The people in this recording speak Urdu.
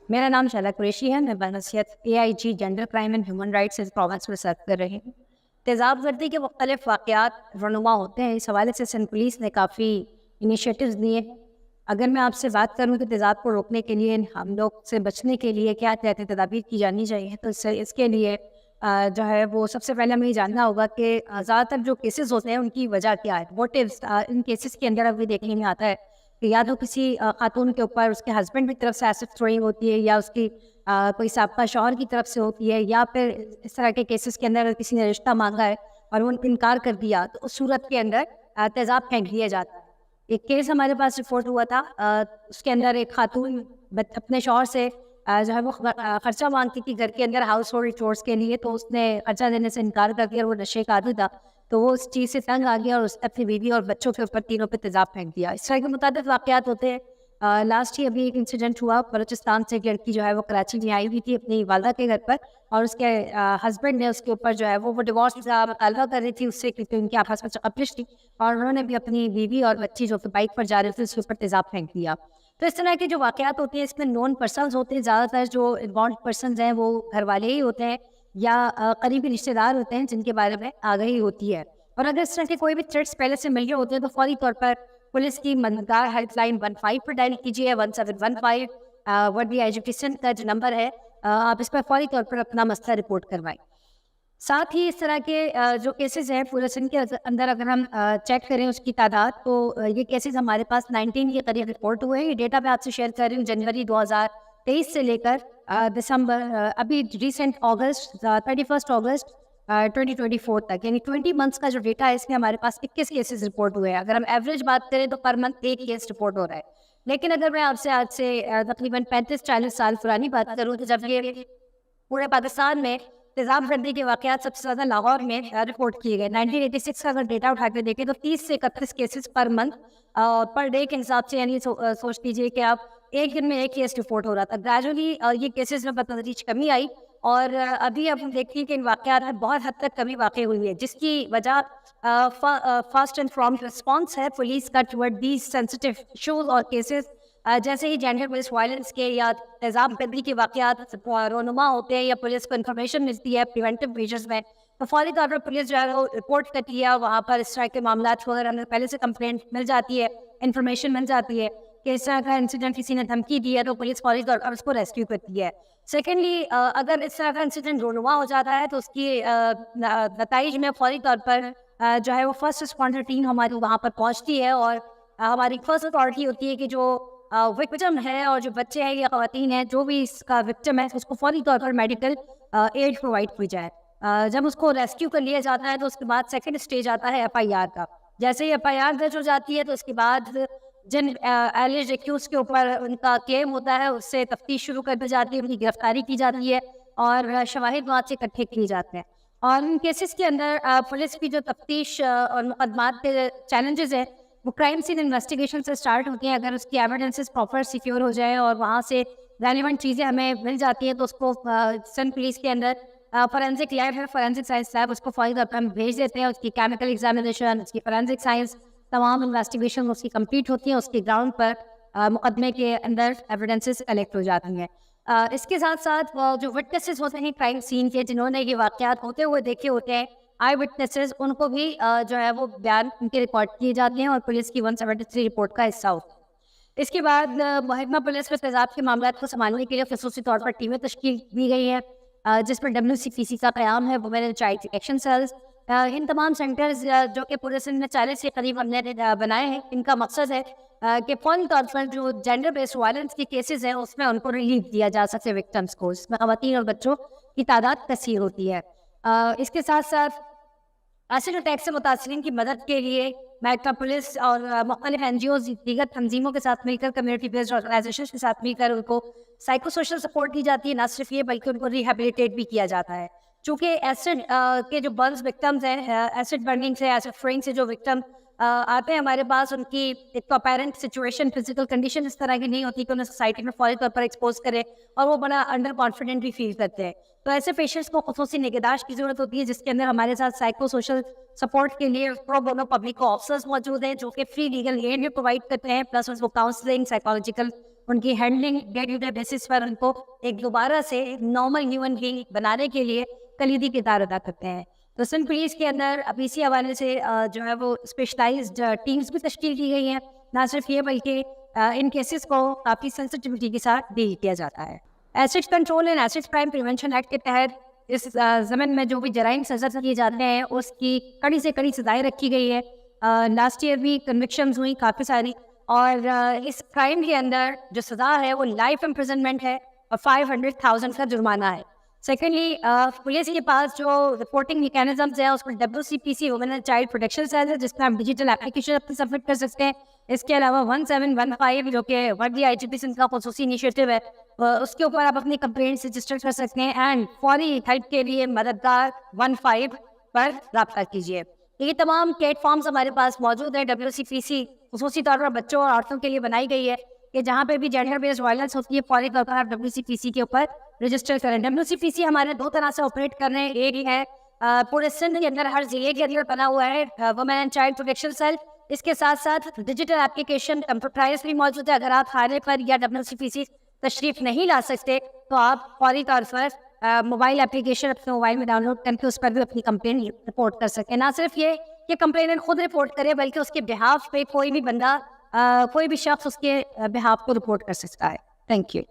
میرا نام شعلہ قریشی ہے. میں بنسبت AIG gender crime and human rights اس پروونس میں سرو کر رہی ہوں. تیزاب گردی کے مختلف واقعات رونما ہوتے ہیں. اس حوالے سے سندھ پولیس نے کافی انیشیٹوز لیے ہیں. اگر میں آپ سے بات کروں کہ تیزاب کو روکنے کے لیے, ہم لوگ سے بچنے کے لیے کیا احتیاطی تدابیر کی جانی چاہیے, تو اس کے لیے جو ہے وہ سب سے پہلے ہمیں یہ جاننا ہوگا کہ زیادہ تر جو کیسز ہوتے ہیں ان کی وجہ کیا ہے, موٹیوز. ان کیسز کے اندر ابھی دیکھنے میں آتا ہے کہ یا تو کسی خاتون کے اوپر اس کے ہسبینڈ کی طرف سے ایسڈ تھروئنگ ہوتی ہے, یا اس کی کوئی سابقہ شوہر کی طرف سے ہوتی ہے, یا پھر اس طرح کے کیسز کے اندر کسی نے رشتہ مانگا ہے اور وہ انکار کر دیا, تو اس صورت کے اندر تیزاب پھینک دیا جاتا ہے. ایک کیس ہمارے پاس رپورٹ ہوا تھا, اس کے اندر ایک خاتون اپنے شوہر سے جو ہے وہ خرچہ مانگتی تھی گھر کے اندر ہاؤس ہولڈ چورس کے لیے, تو اس نے خرچہ دینے سے انکار کر دیا اور وہ نشے کا عادی تھا, تو وہ اس چیز سے تنگ آ گیا اور اس نے اپنی بیوی اور بچوں کے اوپر تینوں پہ تیزاب پھینک دیا. اس طرح کے متعدد واقعات ہوتے ہیں. لاسٹ ہی ابھی ایک انسیڈنٹ ہوا بلوچستان سے, ایک لڑکی جو ہے وہ کراچی میں آئی ہوئی تھی اپنی والدہ کے گھر پر, اور اس کے ہسبینڈ نے اس کے اوپر جو ہے وہ ڈیورس کا مطالبہ کر رہی تھی اس سے, کیونکہ ان کی آپس میں قبلش تھی, اور انہوں نے بھی اپنی بیوی اور بچی جو کہ بائک پر جا رہے تھے اس کے اوپر تیزاب پھینک دیا. تو اس طرح کے جو واقعات ہوتے ہیں اس میں نون پرسنز ہوتے ہیں, زیادہ تر جو انوالوڈ پرسنز ہیں وہ گھر والے ہی ہوتے ہیں یا قریبی رشتے دار ہوتے ہیں جن کے بارے میں آگاہی ہوتی ہے. اور اگر اس طرح کے کوئی بھی تھریٹس پہلے سے مل گئے ہوتے ہیں تو فوری طور پر پولیس کی مددگار ہیلپ لائن 15 پر ڈائل کیجیے. 1715 وردی ایجوکیشن کا جو نمبر ہے, آپ اس پر فوری طور پر اپنا مسئلہ رپورٹ کروائیں. ساتھ ہی اس طرح کے جو کیسز ہیں پورے سندھ کے اندر اگر ہم چیک کریں اس کی تعداد, تو یہ کیسز ہمارے پاس 19 کے قریب رپورٹ ہوئے ہیں. یہ ڈیٹا میں آپ سے شیئر کر رہی ہوں جنوری 2023 سے لے کر دسمبر ابھی ریسنٹ اگست 31 اگست 2024 تک, یعنی 20 منتھس کا جو ڈیٹا ہے اس میں ہمارے پاس 21 کیسز رپورٹ ہوئے ہیں. اگر ہم ایوریج بات کریں تو پر منتھ ایک کیس رپورٹ ہو رہا ہے. لیکن اگر میں آپ سے آج سے تقریباً 35-40 سال پرانی بات کروں تو جب یہ پورے پاکستان میں تیزاب گردی کے واقعات سب سے زیادہ لاہور میں رپورٹ کیے گئے. 1986 کا اگر ڈیٹا اٹھا کے دیکھیں تو 30 سے 31 cases per month per day کے حساب سے, یعنی سوچ لیجیے کہ آپ ایک دن میں ایک کیس رپورٹ ہو رہا تھا. گریجولی یہ کیسز میں بتدریج کمی آئی, اور ابھی اب ہم دیکھیں کہ ان واقعات میں بہت حد تک کمی واقع ہوئی ہے, جس کی وجہ فاسٹ اینڈ پرامپٹ رسپانس ہے پولیس کا ٹورڈ دیز سینسٹیو ایشوز اور کیسز. جیسے ہی جینڈر بیسڈ وائلنس کے یا تیزاب گردی کے واقعات رونما ہوتے ہیں یا پولیس کو انفارمیشن ملتی ہے پریونٹیو میجرز میں, تو فوری طور پر پولیس جو ہے وہ رپورٹ کرتی ہے. وہاں پر اس طرح کے معاملات وغیرہ میں پہلے سے کمپلینٹ مل جاتی ہے, انفارمیشن مل جاتی ہے کہ اس طرح کا انسیڈنٹ کسی نے دھمکی دی ہے, تو پولیس فوری طور پر اس کو ریسکیو کرتی ہے. سیکنڈلی, اگر اس طرح کا انسیڈنٹ رونما ہو جاتا ہے تو اس کی نتائج میں فوری طور پر جو ہے وہ فرسٹ رسپانڈر ٹیم ہماری وہاں پر پہنچتی ہے, اور ہماری فرسٹ اتھارٹی ہوتی ہے کہ جو وکٹم ہے اور جو بچے ہیں یا خواتین ہیں جو بھی اس کا وکٹم ہے اس کو فوری طور پر میڈیکل ایڈ پرووائڈ کی جائے. جب اس کو ریسکیو کر لیا جاتا ہے تو اس کے بعد سیکنڈ اسٹیج آتا ہے FIR کا. جیسے ہی FIR درج ہو جاتی ہے تو اس کے بعد جن ایلیجڈ ایکیوز کے اوپر ان کا کلیم ہوتا ہے اس سے تفتیش شروع کر دی جاتی ہے, ان کی گرفتاری کی جاتی ہے اور شواہد وہاں سے اکٹھے کیے جاتے ہیں. اور ان کیسز کے اندر پولیس کی جو تفتیش اور مقدمات کے چیلنجز ہیں وہ کرائم سین انویسٹیگیشن سے سٹارٹ ہوتی ہیں. اگر اس کی ایویڈنسز پراپر سیکیور ہو جائیں اور وہاں سے ریلیونٹ چیزیں ہمیں مل جاتی ہیں تو اس کو سندھ پولیس کے اندر فورینسک لیب ہے, فورینسک سائنس لیب, اس کو فوری طور پر ہم بھیج دیتے ہیں. اس کی کیمیکل ایگزامینیشن, اس کی فورینسک سائنس, تمام انویسٹیگیشن اس کی کمپلیٹ ہوتی ہیں. اس کے گراؤنڈ پر مقدمے کے اندر ایویڈنسز کلیکٹ ہو جاتی ہیں. اس کے ساتھ ساتھ جو وٹنسز ہوتے ہیں کرائم سین کے, جنہوں نے یہ واقعات ہوتے ہوئے دیکھے ہوتے ہیں, آئی وٹنسز, ان کو بھی جو ہے وہ بیان ان کے ریکارڈ کیے جاتے ہیں اور پولیس کی 173 رپورٹ کا حصہ ہوتے ہیں. اس کے بعد محکمہ پولیس میں تیزاب کے معاملات کو سنبھالنے کے لیے خصوصی طور پر ٹیمیں تشکیل دی گئی ہیں, جس پر WCPC کا قیام ہے, women and child action cells. ان تمام سینٹرز جو کہ پورے سندھ میں 40 کے قریب ہم نے بنائے ہیں, ان کا مقصد ہے کہ فوری طور پر جو جینڈر بیسڈ وائلنس کے کیسز ہیں اس میں ان کو ریلیف دیا جا سکے وکٹمس کو. اس میں خواتین اور بچوں کی تعداد کثیر ہوتی ہے. اس کے ساتھ ساتھ ایسڈ اٹیک سے متاثرین کی مدد کے لیے محکمہ پولیس اور مختلف NGOز دیگر تنظیموں کے ساتھ مل کر, کمیونٹی بیسڈ آرگنائزیشن کے ساتھ مل کر ان کو سائیکو سوشل سپورٹ دی جاتی ہے. نہ صرف یہ بلکہ ان کو ریہیبلیٹیٹ بھی کیا جاتا ہے. چونکہ ایسڈ کے جو برنز وکٹمز ہیں, ایسڈ برننگ سے, ایسڈ فرینگ سے جو وکٹم آتے ہیں ہمارے پاس, ان کی ایک تو اپیرنٹ سچویشن, فزیکل کنڈیشن اس طرح کی نہیں ہوتی کہ انہیں سوسائٹی میں فوری طور پر ایکسپوز کرے, اور وہ بڑا انڈر کانفیڈنٹ بھی فیل کرتے ہیں. تو ایسے پیشنٹس کو خصوصی نگہداشت کی ضرورت ہوتی ہے, جس کے اندر ہمارے ساتھ سائیکو سوشل سپورٹ کے لیے پرو بونو پبلک آفیسرز موجود ہیں جو کہ فری لیگل ایڈ بھی پرووائڈ کرتے ہیں, پلس اس کو کاؤنسلنگ, سائیکالوجیکل ان کی handling day to day basis پر ان کو ایک دوبارہ سے ایک نارمل ہیومن بینگ بنانے کے لیے کلیدی کردار ادا کرتے ہیں. تو سندھ پولیس کے اندر اب اسی حوالے سے جو ہے وہ اسپیشلائزڈ ٹیمز بھی تشکیل کی گئی ہیں. نہ صرف یہ بلکہ ان کیسز کو کافی سینسٹیوٹی کے ساتھ ڈیل کیا جاتا ہے. Acid control and acid crime prevention act کے تحت اس زمن میں جو بھی جرائم سزا کیے جاتے ہیں اس کی کڑی سے کڑی سزائیں رکھی گئی ہے. لاسٹ ایئر بھی کنوکشنز ہوئی کافی ساری, اور اس کرائم کے اندر جو سزا ہے وہ لائف امپریزنمنٹ ہے اور 500,000 کا جرمانہ ہے. سیکنڈلی پولیس کے پاس جو رپورٹنگ میکینزمز ہیں اس میں WCPC women and child protection cell ہے جس میں ہم ڈیجیٹل اپلیکیشن اپنی سبمٹ کر سکتے ہیں. اس کے علاوہ 1715 جو کہ وردی IGP سندھ کا خصوصی انیشیٹو ہے, اس کے اوپر آپ اپنی کمپلینٹ رجسٹر کر سکتے ہیں. اینڈ فوری ہیلپ کے لیے مددگار 15 پر رابطہ کیجیے. یہ تمام پلیٹ فارمز ہمارے پاس موجود ہیں. WCPC خصوصی طور پر بچوں اور عورتوں کے لیے بنائی گئی ہے کہ جہاں پہ بھی جینڈر بیسڈ وائلنس ہوتی ہے فوری طور پر آپ WCPC کے اوپر رجسٹر کریں. WCPC ہمارے دو طرح سے آپریٹ کر رہے ہیں. ایک ہے پورے سندھ کے اندر ہر ضلع کے اندر بنا ہوا ہے women and child protection cell. اس کے ساتھ ساتھ ڈیجیٹل اپلیکیشن کمپیوٹرائز بھی موجود ہے. اگر آپ تھانے پر یا WCPC تشریف نہیں لا سکتے تو آپ فوری طور پر موبائل اپلیکیشن اپنے موبائل میں ڈاؤن لوڈ کر کے اس پر بھی اپنی کمپلین رپورٹ کر سکیں. نہ صرف یہ کہ کمپلیننٹ خود رپورٹ کرے بلکہ اس کے بہاف پہ کوئی بھی بندہ کوئی بھی شخص اس کے بہاف کو رپورٹ کر سکتا ہے. Thank you.